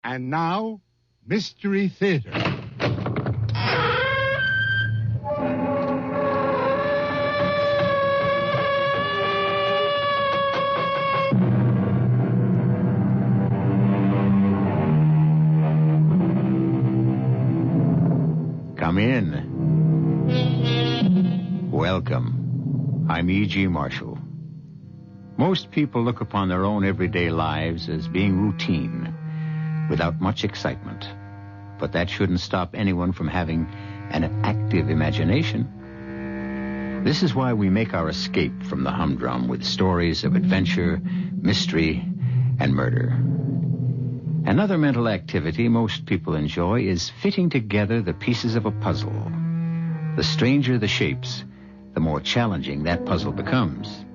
And now, Mystery Theater. Come in. Welcome. I'm E.G. Marshall. Most people look upon their own everyday lives as being routine, without much excitement. But that shouldn't stop anyone from having an active imagination. This is why we make our escape from the humdrum with stories of adventure, mystery, and murder. Another mental activity most people enjoy is fitting together the pieces of a puzzle. The stranger the shapes, the more challenging that puzzle becomes.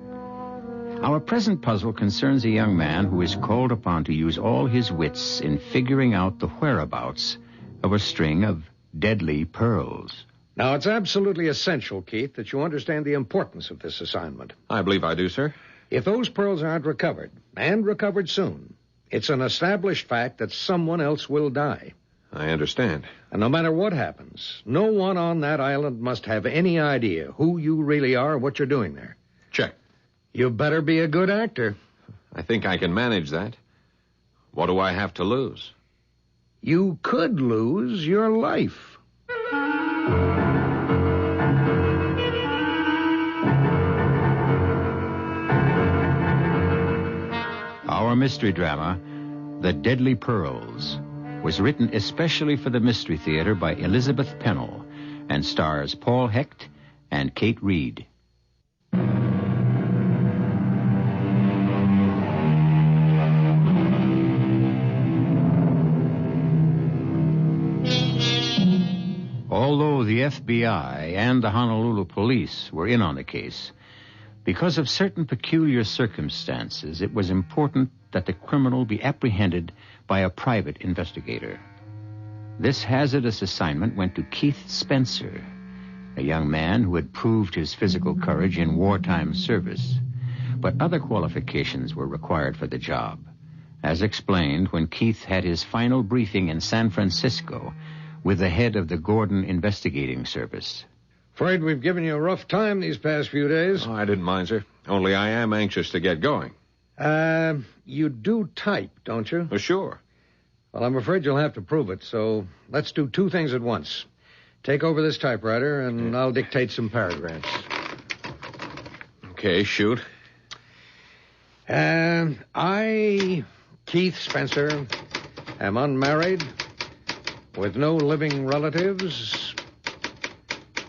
Our present puzzle concerns a young man who is called upon to use all his wits in figuring out the whereabouts of a string of deadly pearls. Now, it's absolutely essential, Keith, that you understand the importance of this assignment. I believe I do, sir. If those pearls aren't recovered, and recovered soon, it's an established fact that someone else will die. I understand. And no matter what happens, no one on that island must have any idea who you really are or what you're doing there. Check. You better be a good actor. I think I can manage that. What do I have to lose? You could lose your life. Our mystery drama, The Deadly Pearls, was written especially for the Mystery Theater by Elizabeth Pennell and stars Paul Hecht and Kate Reed. Although the FBI and the Honolulu police were in on the case, because of certain peculiar circumstances, it was important that the criminal be apprehended by a private investigator. This hazardous assignment went to Keith Spencer, a young man who had proved his physical courage in wartime service. But other qualifications were required for the job, as explained when Keith had his final briefing in San Francisco with the head of the Gordon Investigating Service. Afraid we've given you a rough time these past few days. Oh, I didn't mind, sir. Only I am anxious to get going. You do type, don't you? Oh, sure. Well, I'm afraid you'll have to prove it, so let's do two things at once. Take over this typewriter, and I'll dictate some paragraphs. Okay, shoot. I, Keith Spencer, am unmarried, with no living relatives,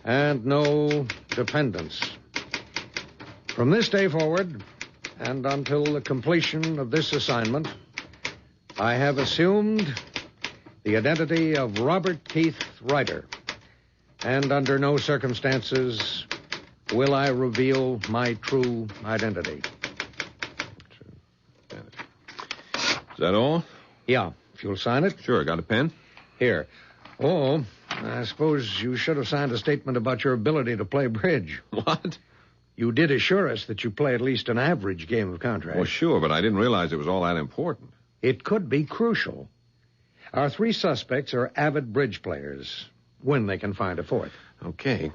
and no dependents. From this day forward, and until the completion of this assignment, I have assumed the identity of Robert Keith Ryder, and under no circumstances will I reveal my true identity. Is that all? Yeah, if you'll sign it. Sure, got a pen? Here. Oh, I suppose you should have signed a statement about your ability to play bridge. What? You did assure us that you play at least an average game of contract. Well, sure, but I didn't realize it was all that important. It could be crucial. Our three suspects are avid bridge players, when they can find a fourth. Okay.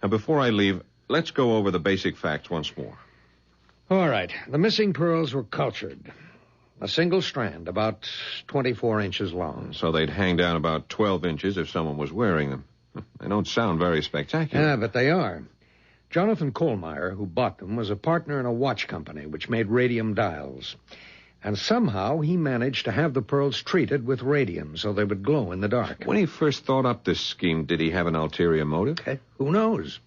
Now, before I leave, let's go over the basic facts once more. All right. The missing pearls were cultured. A single strand, about 24 inches long. So they'd hang down about 12 inches if someone was wearing them. They don't sound very spectacular. Yeah, but they are. Jonathan Kohlmeyer, who bought them, was a partner in a watch company which made radium dials. And somehow he managed to have the pearls treated with radium so they would glow in the dark. When he first thought up this scheme, did he have an ulterior motive? Who knows?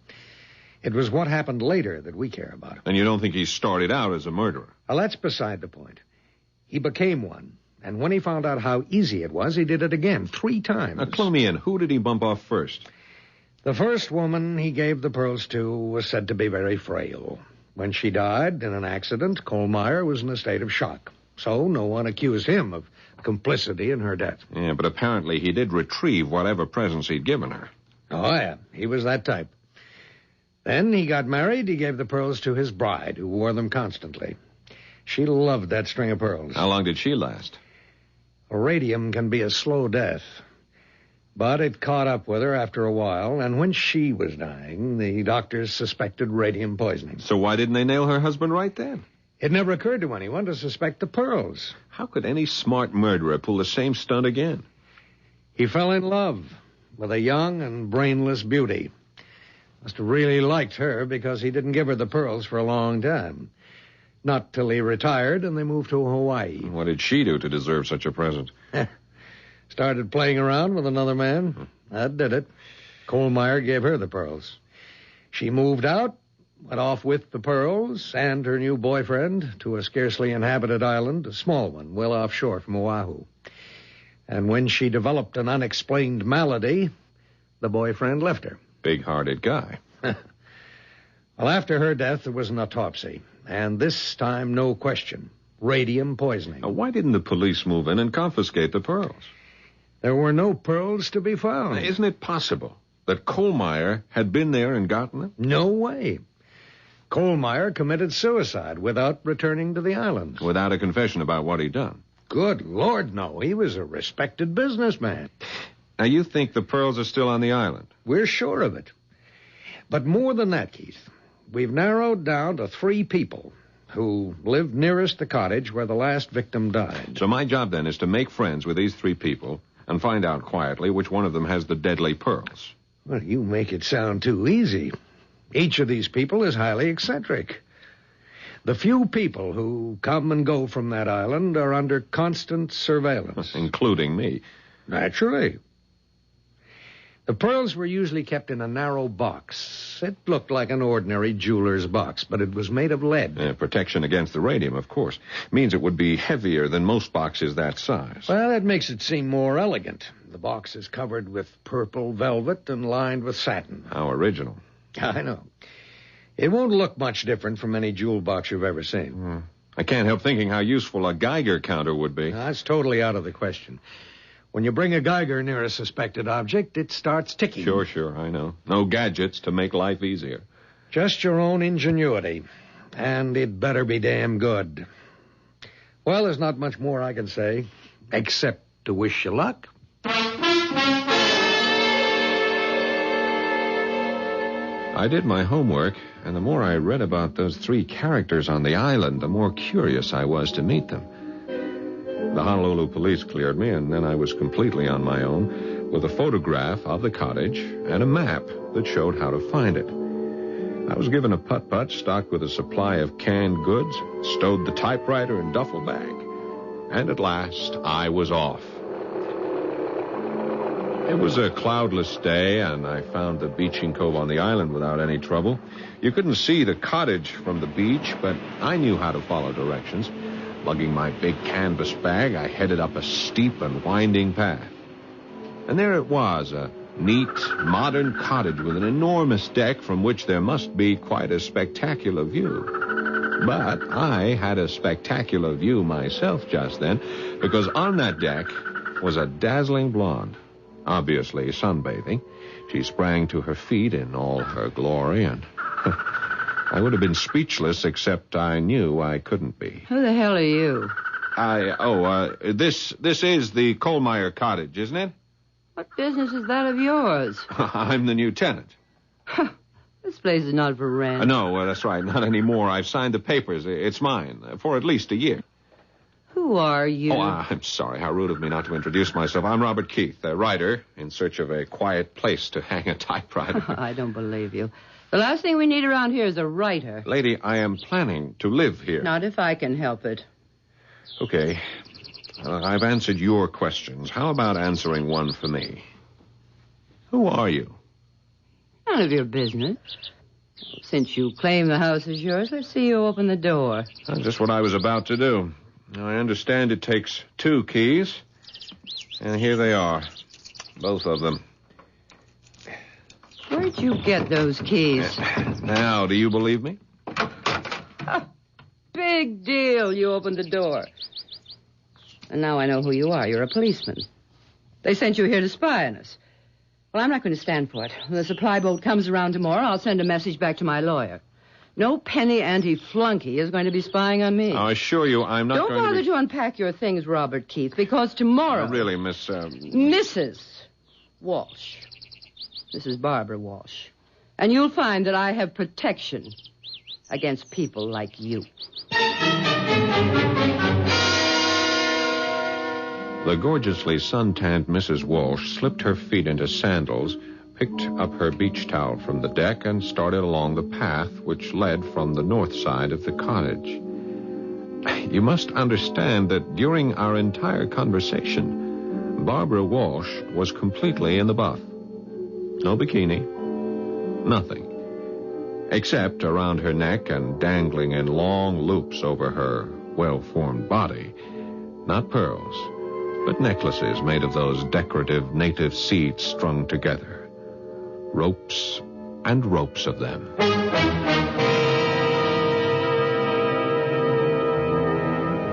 It was what happened later that we care about. And you don't think he started out as a murderer? Well, that's beside the point. He became one. And when he found out how easy it was, he did it again 3 times. Now, clue me in. Who did he bump off first? The first woman he gave the pearls to was said to be very frail. When she died in an accident, Kohlmeyer was in a state of shock. So no one accused him of complicity in her death. Yeah, but apparently he did retrieve whatever presents he'd given her. Oh, yeah. He was that type. Then he got married. He gave the pearls to his bride, who wore them constantly. She loved that string of pearls. How long did she last? Radium can be a slow death. But it caught up with her after a while, and when she was dying, the doctors suspected radium poisoning. So why didn't they nail her husband right then? It never occurred to anyone to suspect the pearls. How could any smart murderer pull the same stunt again? He fell in love with a young and brainless beauty. Must have really liked her because he didn't give her the pearls for a long time. Not till he retired and they moved to Hawaii. What did she do to deserve such a present? Started playing around with another man. That did it. Kohlmeyer gave her the pearls. She moved out, went off with the pearls and her new boyfriend to a scarcely inhabited island, a small one, well offshore from Oahu. And when she developed an unexplained malady, the boyfriend left her. Big-hearted guy. Well, after her death, there was an autopsy. And this time, no question. Radium poisoning. Now, why didn't the police move in and confiscate the pearls? There were no pearls to be found. Now, isn't it possible that Kohlmeyer had been there and gotten them? No way. Kohlmeyer committed suicide without returning to the island. Without a confession about what he'd done? Good Lord, no. He was a respected businessman. Now, you think the pearls are still on the island? We're sure of it. But more than that, Keith, we've narrowed down to 3 people who lived nearest the cottage where the last victim died. So my job, then, is to make friends with these 3 people and find out quietly which one of them has the deadly pearls. Well, you make it sound too easy. Each of these people is highly eccentric. The few people who come and go from that island are under constant surveillance. Including me. Naturally. The pearls were usually kept in a narrow box. It looked like an ordinary jeweler's box, but it was made of lead. Protection against the radium, of course. Means it would be heavier than most boxes that size. Well, that makes it seem more elegant. The box is covered with purple velvet and lined with satin. How original. I know. It won't look much different from any jewel box you've ever seen. I can't help thinking how useful a Geiger counter would be. That's totally out of the question. When you bring a Geiger near a suspected object, it starts ticking. Sure, I know. No gadgets to make life easier. Just your own ingenuity. And it better be damn good. Well, there's not much more I can say, except to wish you luck. I did my homework, and the more I read about those 3 characters on the island, the more curious I was to meet them. The Honolulu police cleared me, and then I was completely on my own with a photograph of the cottage and a map that showed how to find it. I was given a putt-putt stocked with a supply of canned goods, stowed the typewriter and duffel bag, and at last I was off. It was a cloudless day, and I found the beaching cove on the island without any trouble. You couldn't see the cottage from the beach, but I knew how to follow directions. Lugging my big canvas bag, I headed up a steep and winding path. And there it was, a neat, modern cottage with an enormous deck from which there must be quite a spectacular view. But I had a spectacular view myself just then, because on that deck was a dazzling blonde, obviously sunbathing. She sprang to her feet in all her glory, and I would have been speechless, except I knew I couldn't be. Who the hell are you? This is the Kohlmeyer cottage, isn't it? What business is that of yours? I'm the new tenant. This place is not for rent. No, that's right, not anymore. I've signed the papers. It's mine, for at least a year. Who are you? Oh, I'm sorry. How rude of me not to introduce myself. I'm Robert Keith, a writer in search of a quiet place to hang a typewriter. I don't believe you. The last thing we need around here is a writer. Lady, I am planning to live here. Not if I can help it. Okay. I've answered your questions. How about answering one for me? Who are you? None of your business. Since you claim the house is yours, let's see you open the door. That's just what I was about to do. I understand it takes 2 keys. And here they are. Both of them. Where'd you get those keys? Now, do you believe me? Big deal. You opened the door. And now I know who you are. You're a policeman. They sent you here to spy on us. Well, I'm not going to stand for it. When the supply boat comes around tomorrow, I'll send a message back to my lawyer. No penny anti-flunky is going to be spying on me. I assure you I'm not Don't going bother to be... to unpack your things, Robert Keith, because tomorrow... really, Miss... Mrs. Walsh. Mrs. Barbara Walsh. And you'll find that I have protection against people like you. The gorgeously suntanned Mrs. Walsh slipped her feet into sandals, picked up her beach towel from the deck, and started along the path which led from the north side of the cottage. You must understand that during our entire conversation, Barbara Walsh was completely in the buff. No bikini, nothing. Except around her neck and dangling in long loops over her well-formed body. Not pearls, but necklaces made of those decorative native seeds strung together. Ropes and ropes of them.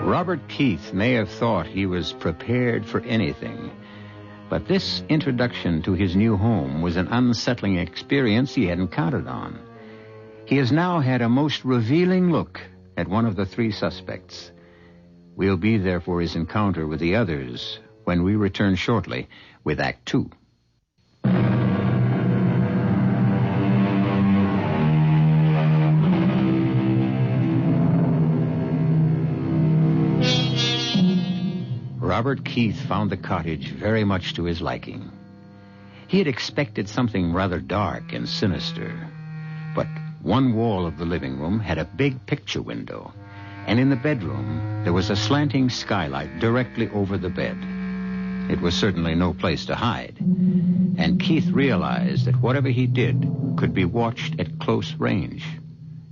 Robert Keith may have thought he was prepared for anything, but this introduction to his new home was an unsettling experience he hadn't counted on. He has now had a most revealing look at one of the three suspects. We'll be there for his encounter with the others when we return shortly with Act 2. Robert Keith found the cottage very much to his liking. He had expected something rather dark and sinister, but one wall of the living room had a big picture window, and in the bedroom there was a slanting skylight directly over the bed. It was certainly no place to hide, and Keith realized that whatever he did could be watched at close range,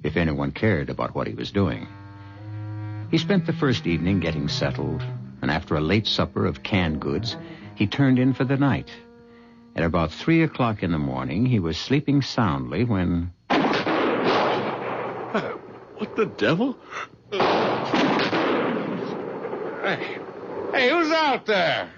if anyone cared about what he was doing. He spent the first evening getting settled, and after a late supper of canned goods, he turned in for the night. At about 3 o'clock in the morning, he was sleeping soundly when... What the devil? Hey, who's out there?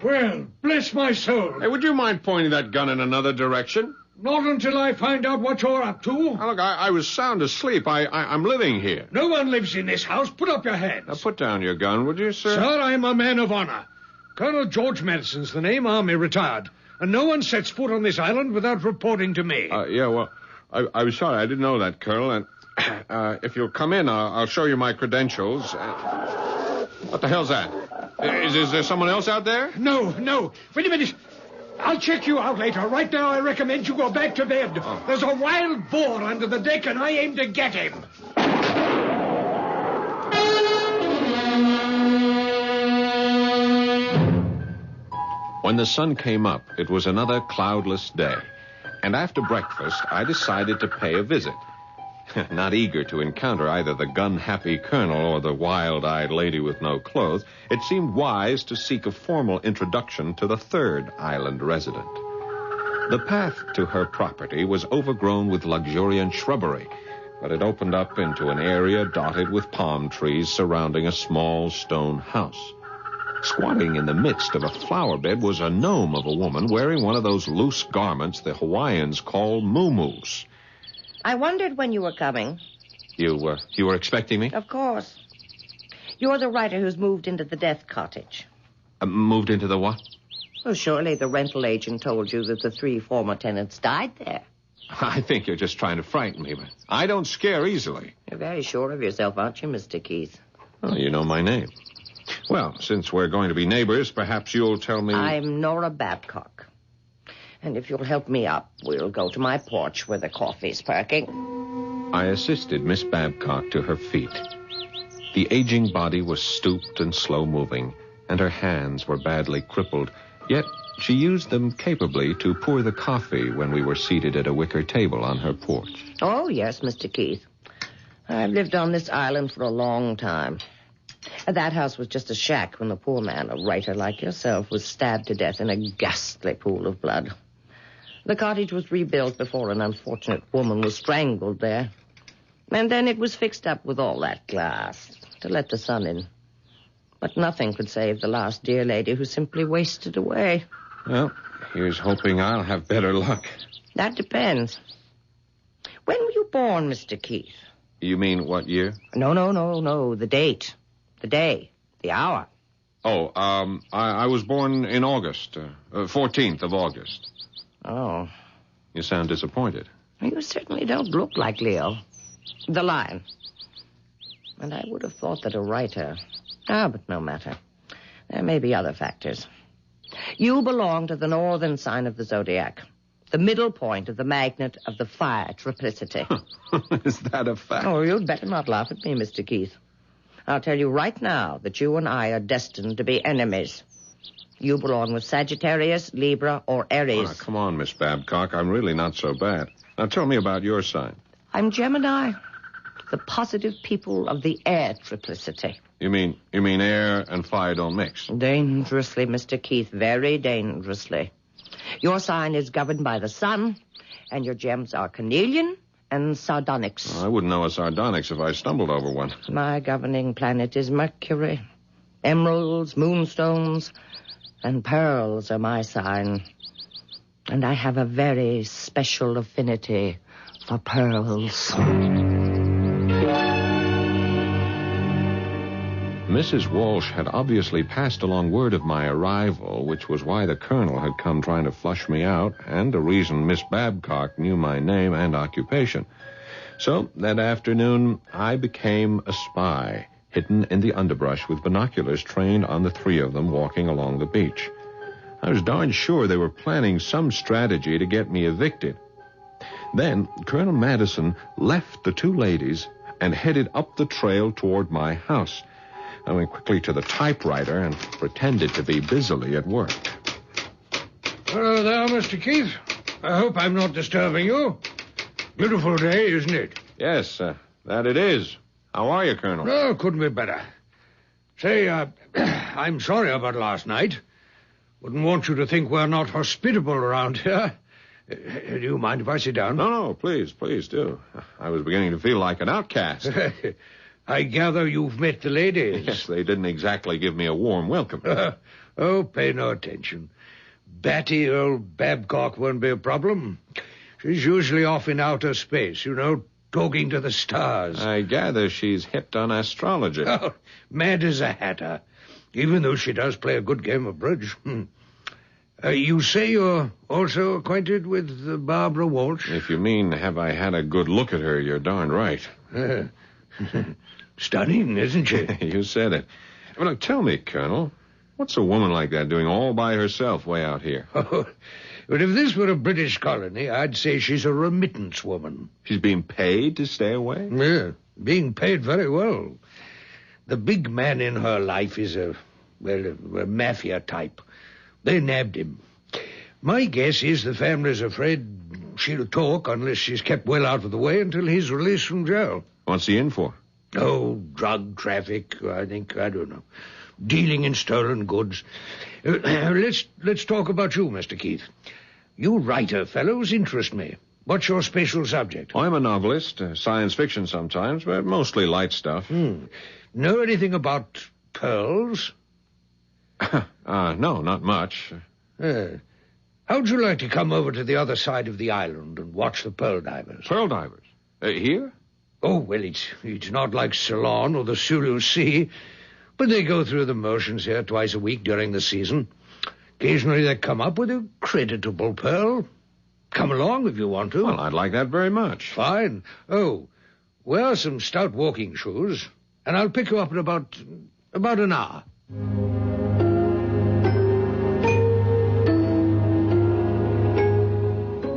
Well, bless my soul. Hey, would you mind pointing that gun in another direction? Not until I find out what you're up to. Now, look, I was sound asleep. I'm living here. No one lives in this house. Put up your hands. Now, put down your gun, would you, sir? Sir, I'm a man of honor. Colonel George Madison's the name, Army retired. And no one sets foot on this island without reporting to me. Yeah, well, I was sorry. I didn't know that, Colonel. And if you'll come in, I'll show you my credentials. What the hell's that? Is there someone else out there? No. Wait a minute. I'll check you out later. Right now, I recommend you go back to bed. Oh. There's a wild boar under the deck, and I aim to get him. When the sun came up, it was another cloudless day. And after breakfast, I decided to pay a visit. Not eager to encounter either the gun-happy colonel or the wild-eyed lady with no clothes, it seemed wise to seek a formal introduction to the third island resident. The path to her property was overgrown with luxuriant shrubbery, but it opened up into an area dotted with palm trees surrounding a small stone house. Squatting in the midst of a flower bed was a gnome of a woman wearing one of those loose garments the Hawaiians call muumuus. I wondered when you were coming. You were expecting me? Of course. You're the writer who's moved into the death cottage. Moved into the what? Well, surely the rental agent told you that the 3 former tenants died there. I think you're just trying to frighten me, but I don't scare easily. You're very sure of yourself, aren't you, Mr. Keith? Oh, you know my name. Well, since we're going to be neighbors, perhaps you'll tell me... I'm Nora Babcock. And if you'll help me up, we'll go to my porch where the coffee's perking. I assisted Miss Babcock to her feet. The aging body was stooped and slow-moving, and her hands were badly crippled, yet she used them capably to pour the coffee when we were seated at a wicker table on her porch. Oh, yes, Mr. Keith. I've lived on this island for a long time. That house was just a shack when the poor man, a writer like yourself, was stabbed to death in a ghastly pool of blood. The cottage was rebuilt before an unfortunate woman was strangled there. And then it was fixed up with all that glass to let the sun in. But nothing could save the last dear lady who simply wasted away. Well, here's hoping I'll have better luck. That depends. When were you born, Mr. Keith? You mean what year? No. The date. The day. The hour. Oh, I was born in August. 14th of August. Oh. You sound disappointed. You certainly don't look like Leo. The lion. And I would have thought that a writer... but no matter. There may be other factors. You belong to the northern sign of the zodiac. The middle point of the magnet of the fire triplicity. Is that a fact? Oh, you'd better not laugh at me, Mr. Keith. I'll tell you right now that you and I are destined to be enemies. You belong with Sagittarius, Libra, or Aries. Oh, come on, Miss Babcock. I'm really not so bad. Now tell me about your sign. I'm Gemini, the positive people of the air triplicity. You mean air and fire don't mix? Dangerously, Mr. Keith, very dangerously. Your sign is governed by the sun, and your gems are carnelian and sardonyx. I wouldn't know a sardonyx if I stumbled over one. My governing planet is Mercury. Emeralds, moonstones, and pearls are my sign. And I have a very special affinity for pearls. Mrs. Walsh had obviously passed along word of my arrival, which was why the colonel had come trying to flush me out, and a reason Miss Babcock knew my name and occupation. So, that afternoon, I became a spy, hidden in the underbrush with binoculars trained on the three of them walking along the beach. I was darn sure they were planning some strategy to get me evicted. Then, Colonel Madison left the two ladies and headed up the trail toward my house. I went quickly to the typewriter and pretended to be busily at work. Hello there, Mr. Keith. I hope I'm not disturbing you. Beautiful day, isn't it? Yes, that it is. How are you, Colonel? No, couldn't be better. Say, I'm sorry about last night. Wouldn't want you to think we're not hospitable around here. Do you mind if I sit down? No, please do. I was beginning to feel like an outcast. I gather you've met the ladies. Yes, they didn't exactly give me a warm welcome. Pay no attention. Batty old Babcock won't be a problem. She's usually off in outer space, talking to the stars. I gather she's hipped on astrology. Oh, mad as a hatter, even though she does play a good game of bridge. You say you're also acquainted with Barbara Walsh? If you mean, have I had a good look at her, you're darn right. Stunning, isn't she? You said it. Well, look, tell me, Colonel, what's a woman like that doing all by herself way out here? Oh, but if this were a British colony, I'd say she's a remittance woman. She's being paid to stay away? Yeah, being paid very well. The big man in her life is a mafia type. They nabbed him. My guess is the family's afraid she'll talk unless she's kept well out of the way until he's released from jail. What's he in for? Oh, drug traffic, I think. I don't know. Dealing in stolen goods. Let's talk about you, Mr. Keith. You writer fellows interest me. What's your special subject? I'm a novelist, science fiction sometimes, but mostly light stuff. Know anything about pearls? No, not much. How'd you like to come over to the other side of the island and watch the pearl divers? Pearl divers? Here? Oh, well, it's not like Ceylon or the Sulu Sea, but they go through the motions here twice a week during the season. Occasionally they come up with a creditable pearl. Come along if you want to. Well, I'd like that very much. Fine. Oh, wear some stout walking shoes, and I'll pick you up in about an hour.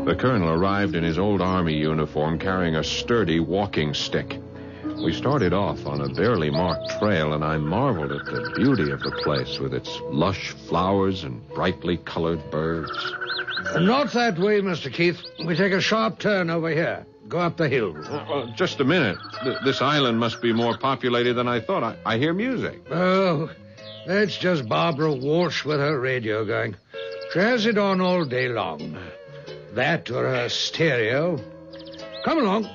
The colonel arrived in his old army uniform carrying a sturdy walking stick. We started off on a barely marked trail, and I marveled at the beauty of the place with its lush flowers and brightly colored birds. Not that way, Mr. Keith. We take a sharp turn over here. Go up the hill. Well, just a minute. This island must be more populated than I thought. I hear music. Oh, that's just Barbara Walsh with her radio going. She has it on all day long. That or her stereo. Come along.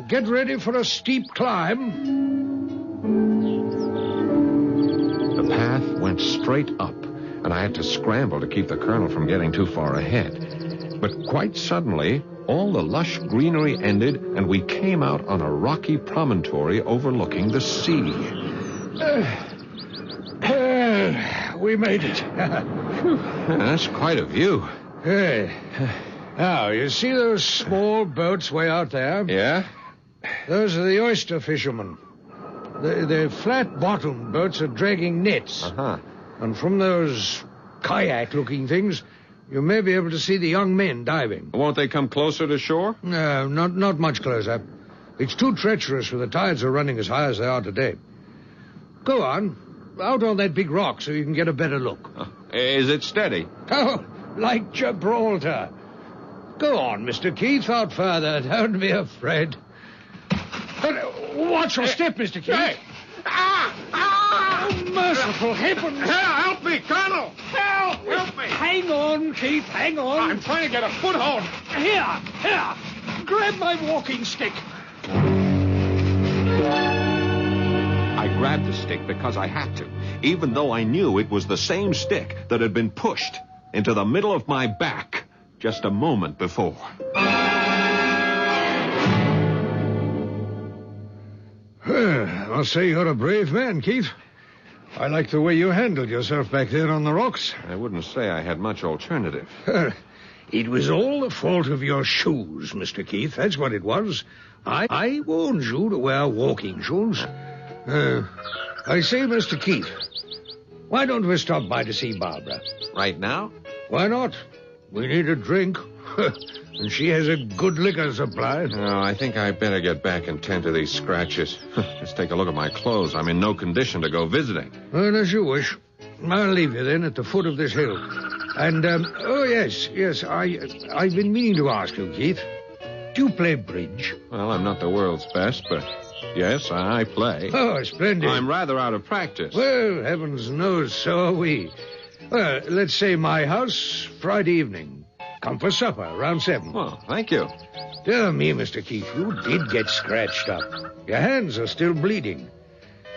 Get ready for a steep climb. The path went straight up, and I had to scramble to keep the colonel from getting too far ahead. But quite suddenly, all the lush greenery ended, and we came out on a rocky promontory overlooking the sea. We made it. That's quite a view. Now, you see those small boats way out there? Yeah? Those are the oyster fishermen. The flat-bottomed boats are dragging nets. Uh-huh. And from those kayak-looking things, you may be able to see the young men diving. Won't they come closer to shore? No, not much closer. It's too treacherous for the tides are running as high as they are today. Go on, out on that big rock so you can get a better look. Is it steady? Oh, like Gibraltar. Go on, Mr. Keith, out further. Don't be afraid. Watch your step, Mr. Keith. Hey! Oh, merciful heavens. Help me, Colonel! Help me! Hang on, Keith, hang on. I'm trying to get a foothold. Here. Grab my walking stick. I grabbed the stick because I had to, even though I knew it was the same stick that had been pushed into the middle of my back just a moment before. I'll say you're a brave man, Keith. I like the way you handled yourself back there on the rocks. I wouldn't say I had much alternative. It was all the fault of your shoes, Mr. Keith. That's what it was. I warned you to wear walking shoes. I say, Mr. Keith, why don't we stop by to see Barbara? Right now? Why not? We need a drink. And she has a good liquor supply. No, I think I better get back and tend to these scratches. Just take a look at my clothes. I'm in no condition to go visiting. Well, as you wish. I'll leave you then at the foot of this hill. And, yes, I've been meaning to ask you, Keith. Do you play bridge? Well, I'm not the world's best, but yes, I play. Oh, splendid. I'm rather out of practice. Well, heavens knows, so are we. Well, let's say my house, Friday evening. Come for supper, around 7. Well, thank you. Dear me, Mr. Keith, you did get scratched up. Your hands are still bleeding.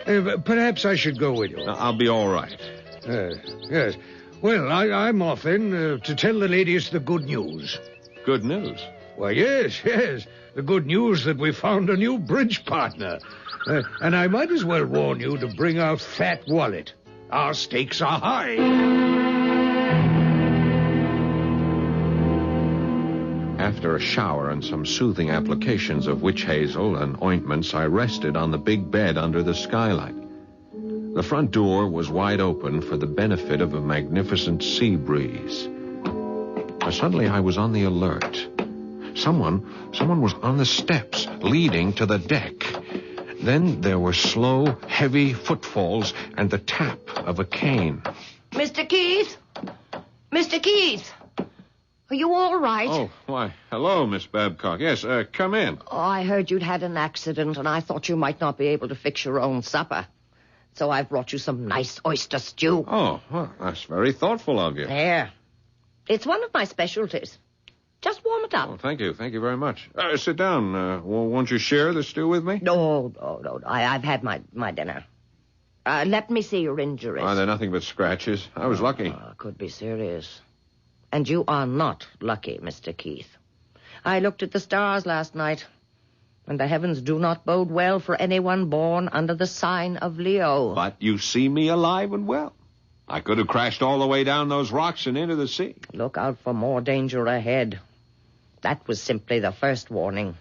Perhaps I should go with you. I'll be all right. Yes. Well, I'm off then to tell the ladies the good news. Good news? Well, yes. The good news that we found a new bridge partner. And I might as well warn you to bring a fat wallet. Our stakes are high. After a shower and some soothing applications of witch hazel and ointments, I rested on the big bed under the skylight. The front door was wide open for the benefit of a magnificent sea breeze. Suddenly I was on the alert. Someone was on the steps leading to the deck. Then there were slow, heavy footfalls and the tap of a cane. Mr. Keith? Mr. Keith? Are you all right? Oh, why, hello, Miss Babcock. Yes, come in. Oh, I heard you'd had an accident, and I thought you might not be able to fix your own supper. So I've brought you some nice oyster stew. Oh, well, that's very thoughtful of you. There. It's one of my specialties. Just warm it up. Oh, thank you very much. Sit down. Won't you share the stew with me? No. I've had my dinner. Let me see your injuries. They're nothing but scratches. I was lucky. Could be serious. And you are not lucky, Mr. Keith. I looked at the stars last night, and the heavens do not bode well for anyone born under the sign of Leo. But you see me alive and well. I could have crashed all the way down those rocks and into the sea. Look out for more danger ahead. That was simply the first warning.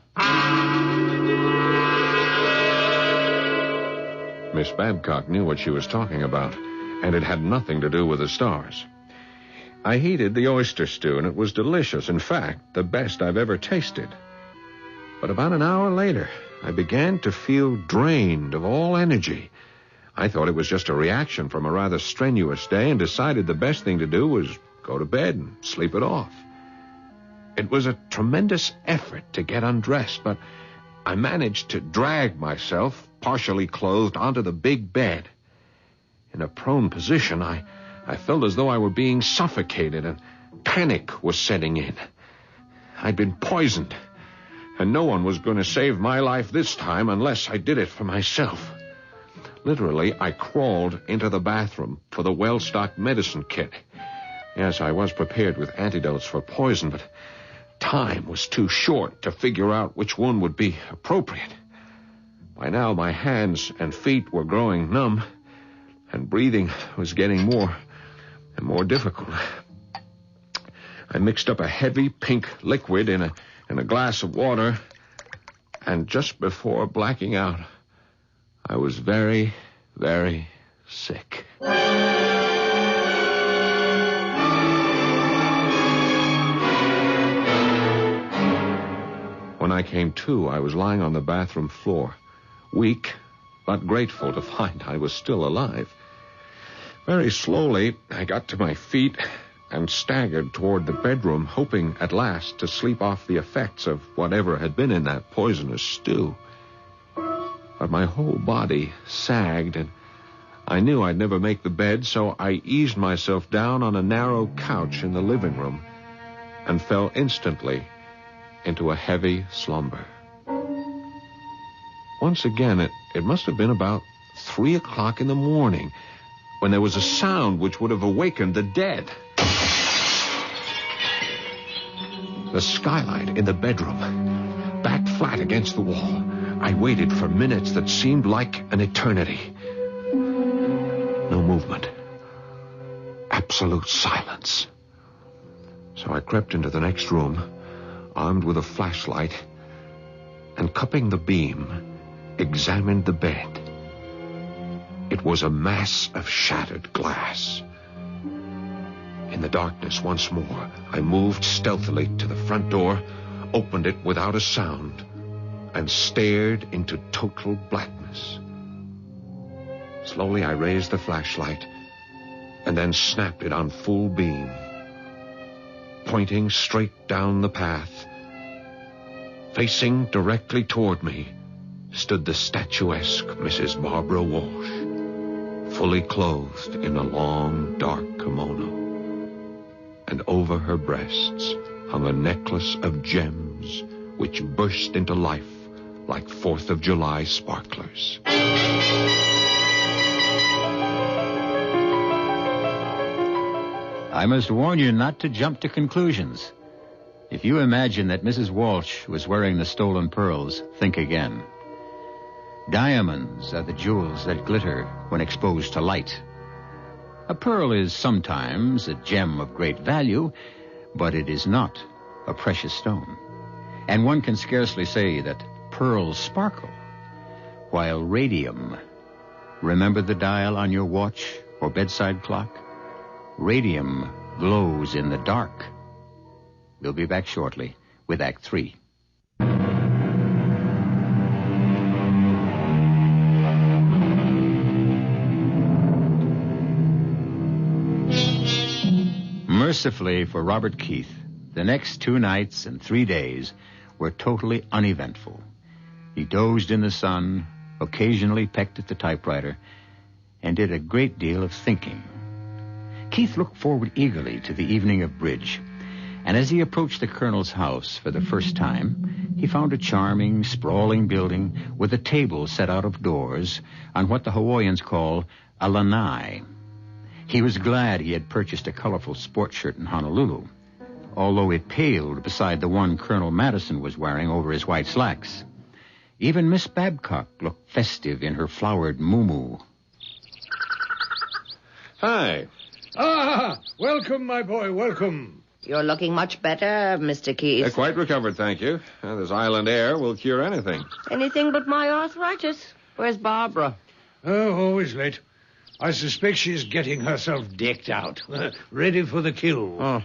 Miss Babcock knew what she was talking about, and it had nothing to do with the stars. I heated the oyster stew, and it was delicious. In fact, the best I've ever tasted. But about an hour later, I began to feel drained of all energy. I thought it was just a reaction from a rather strenuous day and decided the best thing to do was go to bed and sleep it off. It was a tremendous effort to get undressed, but I managed to drag myself, partially clothed, onto the big bed. In a prone position, I felt as though I were being suffocated, and panic was setting in. I'd been poisoned, and no one was going to save my life this time unless I did it for myself. Literally, I crawled into the bathroom for the well-stocked medicine kit. Yes, I was prepared with antidotes for poison, but time was too short to figure out which one would be appropriate. By now, my hands and feet were growing numb, and breathing was getting more and more difficult. I mixed up a heavy pink liquid in a glass of water, and just before blacking out, I was very, very sick. When I came to, I was lying on the bathroom floor, weak but grateful to find I was still alive. Very slowly, I got to my feet and staggered toward the bedroom, hoping at last to sleep off the effects of whatever had been in that poisonous stew. But my whole body sagged, and I knew I'd never make the bed, so I eased myself down on a narrow couch in the living room and fell instantly into a heavy slumber. Once again, it must have been about 3 o'clock in the morning when there was a sound which would have awakened the dead. The skylight in the bedroom, backed flat against the wall. I waited for minutes that seemed like an eternity. No movement. Absolute silence. So I crept into the next room, armed with a flashlight, and cupping the beam, examined the bed. It was a mass of shattered glass. In the darkness once more, I moved stealthily to the front door, opened it without a sound, and stared into total blackness. Slowly I raised the flashlight and then snapped it on full beam. Pointing straight down the path, facing directly toward me, stood the statuesque Mrs. Barbara Walsh, fully clothed in a long, dark kimono. And over her breasts hung a necklace of gems which burst into life like 4th of July sparklers. I must warn you not to jump to conclusions. If you imagine that Mrs. Walsh was wearing the stolen pearls, think again. Diamonds are the jewels that glitter when exposed to light. A pearl is sometimes a gem of great value, but it is not a precious stone. And one can scarcely say that pearls sparkle, while radium, remember the dial on your watch or bedside clock? Radium glows in the dark. We'll be back shortly with Act 3. Mercifully for Robert Keith, the next 2 nights and 3 days were totally uneventful. He dozed in the sun, occasionally pecked at the typewriter, and did a great deal of thinking. Keith looked forward eagerly to the evening of bridge, and as he approached the colonel's house for the first time, he found a charming, sprawling building with a table set out of doors on what the Hawaiians call a lanai. He was glad he had purchased a colorful sports shirt in Honolulu, although it paled beside the one Colonel Madison was wearing over his white slacks. Even Miss Babcock looked festive in her flowered muumuu. Hi. Ah, welcome, my boy, welcome. You're looking much better, Mr. Keith. Quite recovered, thank you. This island air will cure anything. Anything but my arthritis. Where's Barbara? Oh, always late. I suspect she's getting herself decked out, ready for the kill. Oh,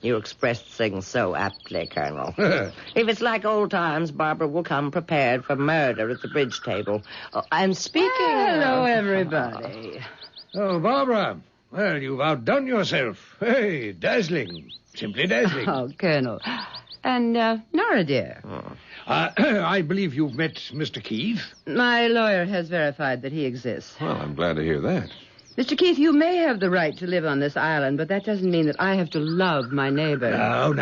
you expressed things so aptly, Colonel. If it's like old times, Barbara will come prepared for murder at the bridge table. Oh, I'm speaking... Hello, everybody. Oh, Barbara. Well, you've outdone yourself. Hey, dazzling. Simply dazzling. Oh, Colonel. And, Nora, dear. I believe you've met Mr. Keith. My lawyer has verified that he exists. Well, I'm glad to hear that. Mr. Keith, you may have the right to live on this island, but that doesn't mean that I have to love my neighbor. No,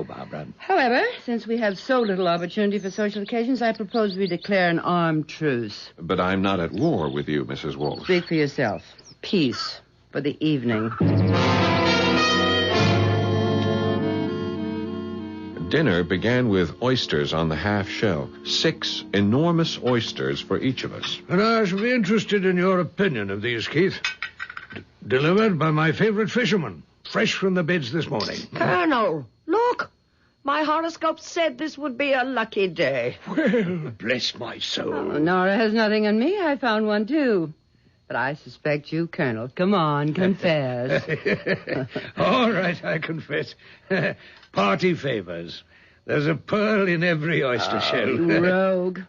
Barbara. However, since we have so little opportunity for social occasions, I propose we declare an armed truce. But I'm not at war with you, Mrs. Walsh. Speak for yourself. Peace for the evening. Dinner began with oysters on the half shell. 6 enormous oysters for each of us. And I shall be interested in your opinion of these, Keith. Delivered by my favorite fisherman, fresh from the beds this morning. Colonel, look. My horoscope said this would be a lucky day. Well, bless my soul. Oh, Nora has nothing on me. I found one, too. But I suspect you, Colonel. Come on, confess. All right, I confess. Party favors. There's a pearl in every oyster shell. You rogue.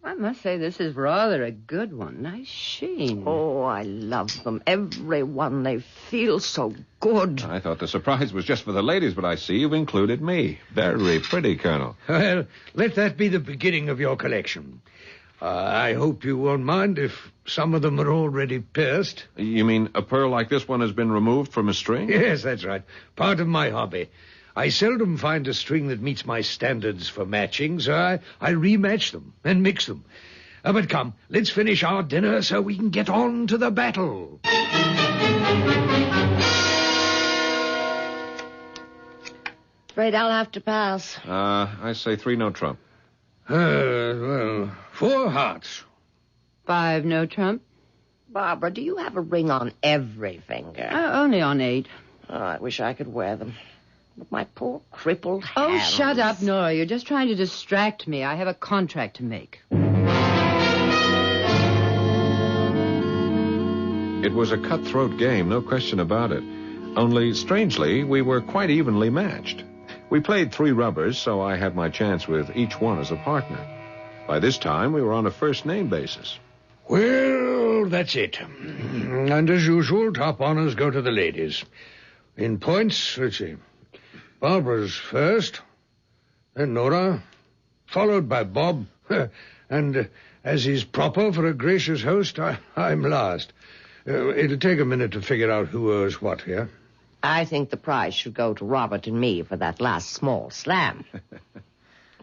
I must say this is rather a good one. Nice sheen. Oh, I love them. Every one. They feel so good. I thought the surprise was just for the ladies, but I see you've included me. Very pretty, Colonel. Well, let that be the beginning of your collection. I hope you won't mind if some of them are already pierced. You mean a pearl like this one has been removed from a string? Yes, that's right. Part of my hobby. I seldom find a string that meets my standards for matching, so I rematch them and mix them. But come, let's finish our dinner so we can get on to the battle. Afraid I'll have to pass. I say 3 no trump. 4 hearts. 5 no trump. Barbara, do you have a ring on every finger? Only on 8. Oh, I wish I could wear them. But my poor crippled Oh, hands. shut up, Nora. You're just trying to distract me. I have a contract to make. It was a cutthroat game, no question about it. Only, strangely, we were quite evenly matched. We played 3 rubbers, so I had my chance with each one as a partner. By this time, we were on a first-name basis. Well, that's it. And as usual, top honors go to the ladies. In points, let's see. Barbara's first, then Nora, followed by Bob, and as is proper for a gracious host, I'm last. It'll take a minute to figure out who owes what here. I think the prize should go to Robert and me for that last small slam.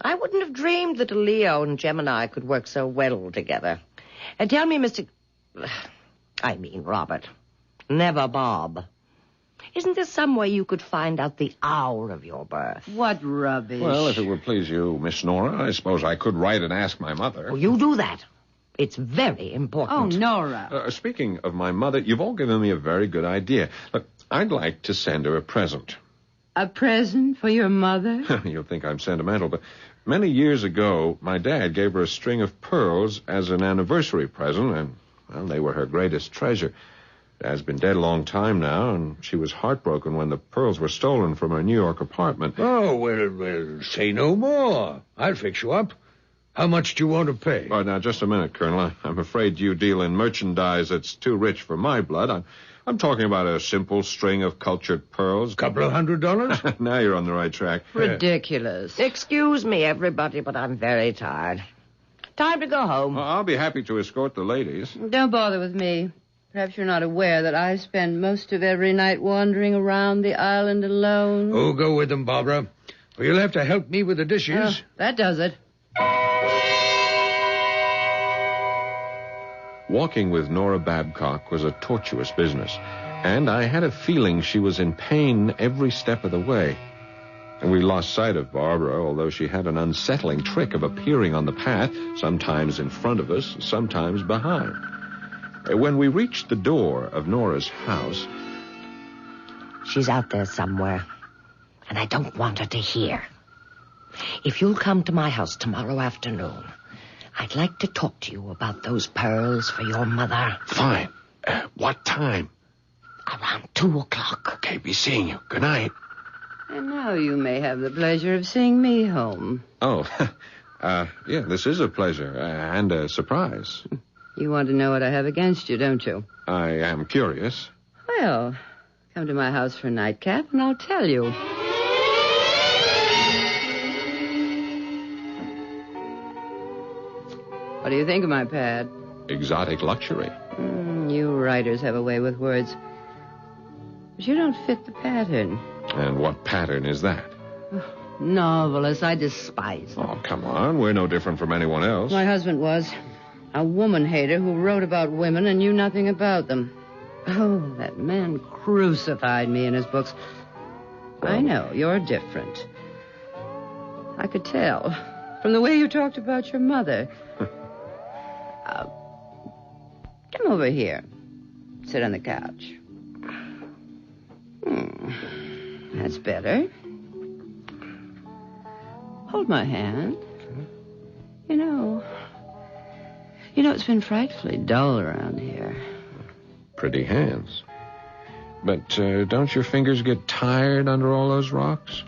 I wouldn't have dreamed that a Leo and Gemini could work so well together. And tell me, Robert, never Bob. Isn't there some way you could find out the hour of your birth? What rubbish. Well, if it would please you, Miss Nora, I suppose I could write and ask my mother. Well, you do that. It's very important. Oh, Nora. Speaking of my mother, you've all given me a very good idea. Look, I'd like to send her a present. A present for your mother? You'll think I'm sentimental, but many years ago, my dad gave her a string of pearls as an anniversary present, and, well, they were her greatest treasure. Dad's been dead a long time now, and she was heartbroken when the pearls were stolen from her New York apartment. Oh, well, say no more. I'll fix you up. How much do you want to pay? Oh, now, just a minute, Colonel. I'm afraid you deal in merchandise that's too rich for my blood. I'm talking about a simple string of cultured pearls. Couple of $100? Now you're on the right track. Ridiculous. Excuse me, everybody, but I'm very tired. Time to go home. Well, I'll be happy to escort the ladies. Don't bother with me. Perhaps you're not aware that I spend most of every night wandering around the island alone. Oh, go with them, Barbara. Or you'll have to help me with the dishes. That does it. Walking with Nora Babcock was a tortuous business, and I had a feeling she was in pain every step of the way. And we lost sight of Barbara, although she had an unsettling trick of appearing on the path, sometimes in front of us, sometimes behind. When we reached the door of Nora's house... She's out there somewhere, and I don't want her to hear. If you'll come to my house tomorrow afternoon, I'd like to talk to you about those pearls for your mother. Fine. What time? Around 2:00. Okay, be seeing you. Good night. And now you may have the pleasure of seeing me home. Oh, yeah, this is a pleasure and a surprise. You want to know what I have against you, don't you? I am curious. Well, come to my house for a nightcap, and I'll tell you. What do you think of my pad? Exotic luxury. You're writers have a way with words. But you don't fit the pattern. And what pattern is that? Novelists, I despise them. Oh, come on. We're no different from anyone else. My husband was. A woman-hater who wrote about women and knew nothing about them. Oh, that man crucified me in his books. I know, you're different. I could tell from the way you talked about your mother. Come over here. Sit on the couch. That's better. Hold my hand. You know, it's been frightfully dull around here. Pretty hands. But don't your fingers get tired under all those rocks?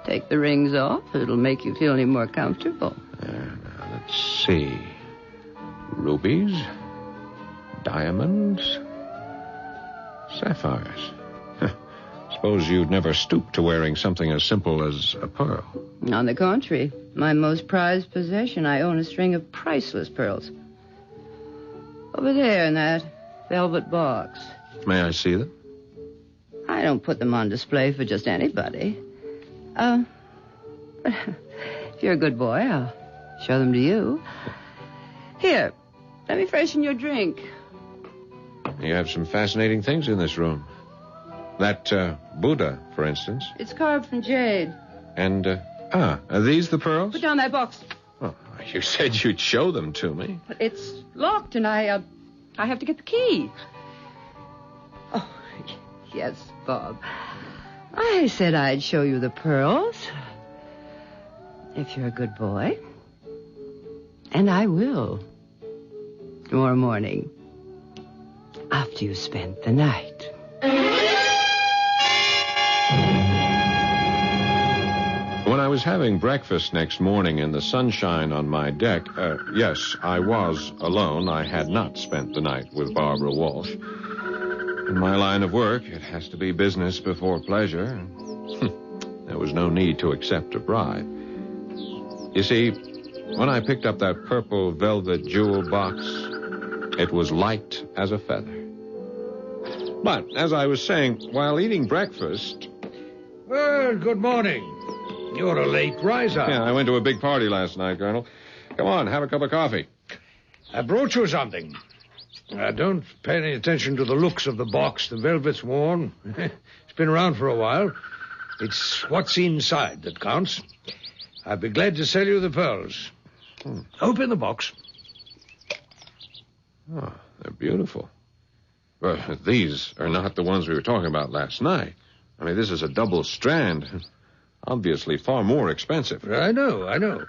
Take the rings off. It'll make you feel any more comfortable. Now, let's see. Rubies, diamonds, sapphires. Suppose you'd never stoop to wearing something as simple as a pearl. On the contrary, my most prized possession, I own a string of priceless pearls. Over there in that velvet box. May I see them? I don't put them on display for just anybody. If you're a good boy, I'll show them to you. Here, let me freshen your drink. You have some fascinating things in this room. That Buddha, for instance. It's carved from jade. And, are these the pearls? Put down that box. Oh, you said you'd show them to me. But it's locked, and I have to get the key. Oh, yes, Bob. I said I'd show you the pearls. If you're a good boy. And I will. Tomorrow morning. After you spent the night. When I was having breakfast next morning in the sunshine on my deck, yes, I was alone. I had not spent the night with Barbara Walsh. In my line of work, it has to be business before pleasure. There was no need to accept a bribe. You see, when I picked up that purple velvet jewel box, it was light as a feather. But, as I was saying, while eating breakfast... Well, good morning. You're a late riser. Yeah, I went to a big party last night, Colonel. Come on, have a cup of coffee. I brought you something. Don't pay any attention to the looks of the box. The velvet's worn. It's been around for a while. It's what's inside that counts. I'd be glad to sell you the pearls. Open the box. Oh, they're beautiful. Well, these are not the ones we were talking about last night. I mean, this is a double strand. Obviously far more expensive. I know.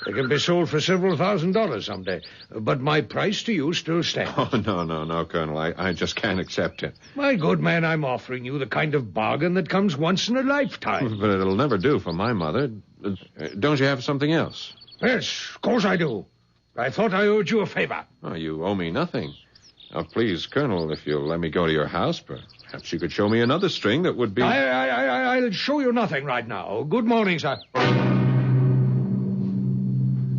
They can be sold for several $1,000s someday. But my price to you still stands. Oh, no, Colonel. I just can't accept it. My good man, I'm offering you the kind of bargain that comes once in a lifetime. But it'll never do for my mother. Don't you have something else? Yes, of course I do. I thought I owed you a favor. Oh, you owe me nothing. Now, please, Colonel, if you'll let me go to your house, perhaps you could show me another string that would be... I'll show you nothing right now. Good morning, sir.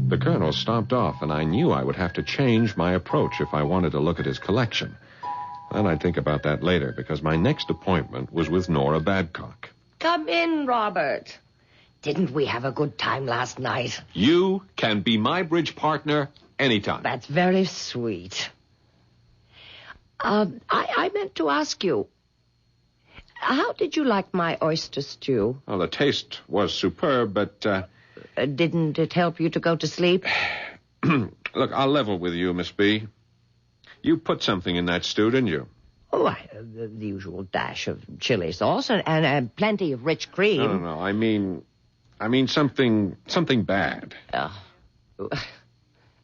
The Colonel stomped off, and I knew I would have to change my approach if I wanted to look at his collection. Then I'd think about that later, because my next appointment was with Nora Babcock. Come in, Robert. Didn't we have a good time last night? You can be my bridge partner anytime. That's very sweet. I meant to ask you, how did you like my oyster stew? Well, the taste was superb, but... Didn't it help you to go to sleep? Look, I'll level with you, Miss B. You put something in that stew, didn't you? Oh, the usual dash of chili sauce and plenty of rich cream. No. I mean something bad.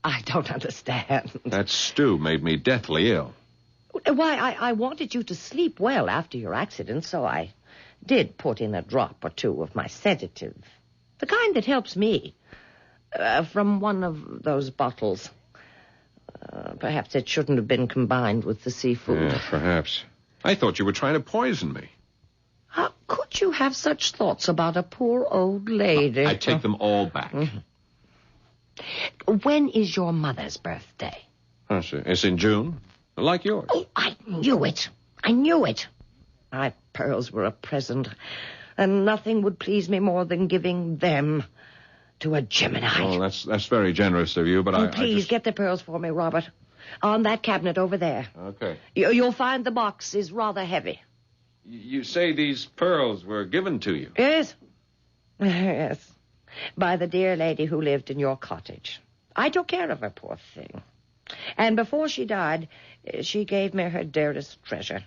I don't understand. That stew made me deathly ill. Why, I wanted you to sleep well after your accident, so I did put in a drop or two of my sedative. The kind that helps me. From one of those bottles. Perhaps it shouldn't have been combined with the seafood. Yeah, perhaps. I thought you were trying to poison me. How could you have such thoughts about a poor old lady? I take them all back. Mm-hmm. When is your mother's birthday? It's in June. Like yours. Oh, I knew it. I knew it. My pearls were a present, and nothing would please me more than giving them to a Gemini. Oh, that's very generous of you, but Please, get the pearls for me, Robert. On that cabinet over there. Okay. You'll find the box is rather heavy. You say these pearls were given to you? Yes. Yes. By the dear lady who lived in your cottage. I took care of her, poor thing. And before she died, she gave me her dearest treasure.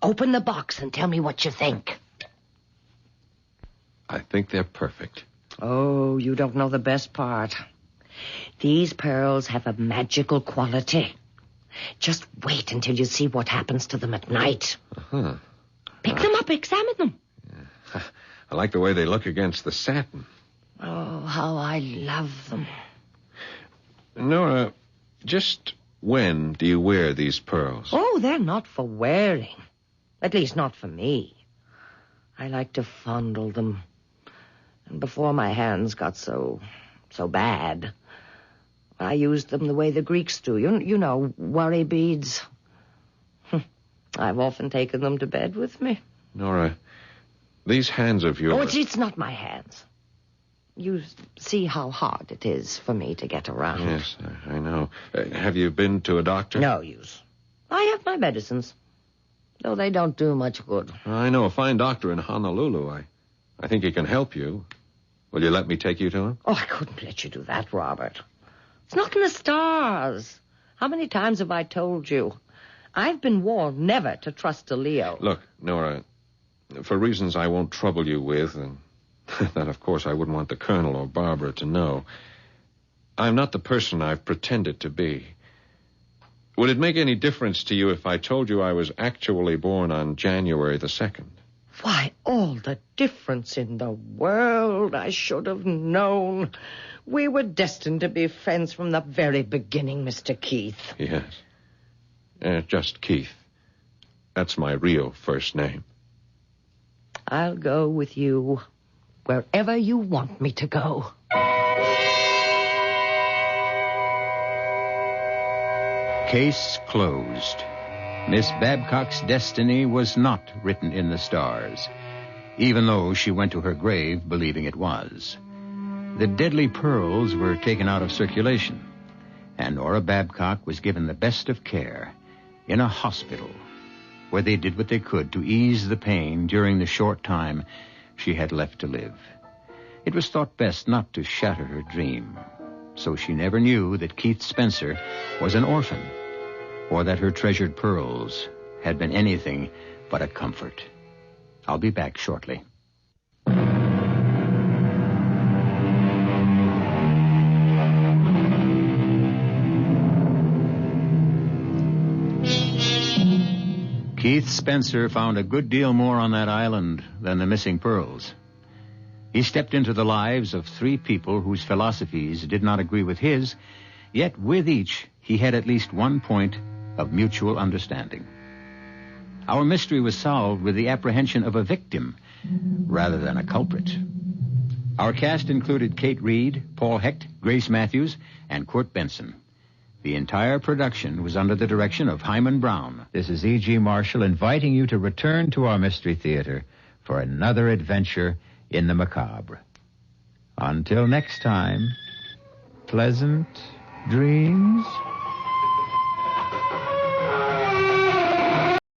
Open the box and tell me what you think. I think they're perfect. Oh, you don't know the best part. These pearls have a magical quality. Just wait until you see what happens to them at night. Uh-huh. Pick them up, examine them. Yeah. I like the way they look against the satin. Oh, how I love them. Nora, just when do you wear these pearls? Oh, they're not for wearing. At least not for me. I like to fondle them. And before my hands got so bad, I used them the way the Greeks do. You know, worry beads. I've often taken them to bed with me. Nora, these hands of yours... Oh, it's not my hands. You see how hard it is for me to get around. Yes, I know. Have you been to a doctor? No use. I have my medicines, though they don't do much good. I know a fine doctor in Honolulu. I think he can help you. Will you let me take you to him? Oh, I couldn't let you do that, Robert. It's not in the stars. How many times have I told you? I've been warned never to trust a Leo. Look, Nora, for reasons I won't trouble you with, and that, of course, I wouldn't want the Colonel or Barbara to know, I'm not the person I've pretended to be. Would it make any difference to you if I told you I was actually born on January the 2nd? Why, all the difference in the world. I should have known. We were destined to be friends from the very beginning, Mr. Keith. Yes. Just Keith. That's my real first name. I'll go with you wherever you want me to go. Case closed. Miss Babcock's destiny was not written in the stars, even though she went to her grave believing it was. The deadly pearls were taken out of circulation, and Nora Babcock was given the best of care in a hospital, where they did what they could to ease the pain during the short time she had left to live. It was thought best not to shatter her dream, so she never knew that Keith Spencer was an orphan, or that her treasured pearls had been anything but a comfort. I'll be back shortly. Keith Spencer found a good deal more on that island than the missing pearls. He stepped into the lives of 3 people whose philosophies did not agree with his, yet with each he had at least one point of mutual understanding. Our mystery was solved with the apprehension of a victim rather than a culprit. Our cast included Kate Reed, Paul Hecht, Grace Matthews, and Kurt Benson. The entire production was under the direction of Himan Brown. This is E.G. Marshall inviting you to return to our Mystery Theater for another adventure in the macabre. Until next time, pleasant dreams.